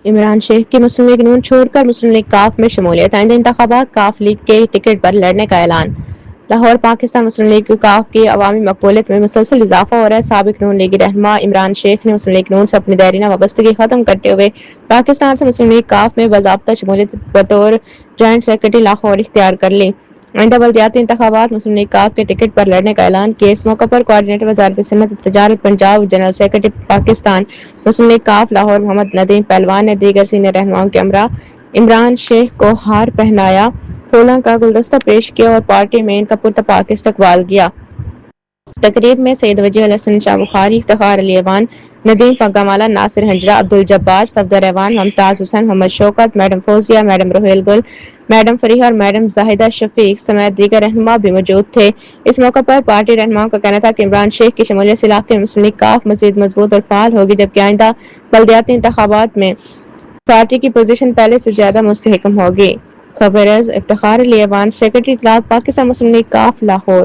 عمران شیخ کی مسلم لیگ نون چھوڑ کر مسلم لیگ کاف میں شمولیت، آئندہ انتخابات کاف لیگ کے ٹکٹ پر لڑنے کا اعلان۔ لاہور پاکستان مسلم لیگ کاف کی عوامی مقبولیت میں مسلسل اضافہ ہو رہا ہے۔ سابق نون لیگی رہنما عمران شیخ نے مسلم لیگ نون سے اپنی دیرینہ وابستگی ختم کرتے ہوئے پاکستان سے مسلم لیگ کاف میں باضابطہ شمولیت بطور جوائنٹ سیکرٹری لاہور اختیار کر لی۔ آئندہ بلدیاتی انتخابات مسلم لیگ کاف کے ٹکٹ پر لڑنے کا اعلان کیا۔ اس موقع پر کوآرڈینیٹر وزارت صنعت و تجارت پنجاب، جنرل سیکرٹری پاکستان مسلم لیگ کاف لاہور محمد ندیم پہلوان نے دیگر سینئر رہنماؤں کے ہمراہ عمران شیخ کو ہار پہنایا، پھولوں کا گلدستہ پیش کیا اور پارٹی میں ان کا پرتپاک استقبال کیا۔ تقریب میں سید وجیہ الحسن شاہ بخاری، افتخار علی ایوان، ندیم پگامالا، ناصر ہنجرہ، عبدالجبار صفدر ایوان، ممتاز حسین، محمد شوکت، میڈم فوزیہ، میڈم روہیل گل، میڈم فریحہ اور میڈم زاہدہ شفیق سمیت دیگر رہنما بھی موجود تھے۔ اس موقع پر پارٹی رہنماؤں کا کہنا تھا کہ عمران شیخ کی شمولیت سے علاقے میں مسلم لیگ کاف مزید مضبوط اور فعال ہوگی، جبکہ آئندہ بلدیاتی انتخابات میں پارٹی کی پوزیشن پہلے سے زیادہ مستحکم ہوگی۔ خبر از افتخار علی ایوان، سیکرٹری اطلاعات، پاکستان مسلم لیگ کاف لاہور۔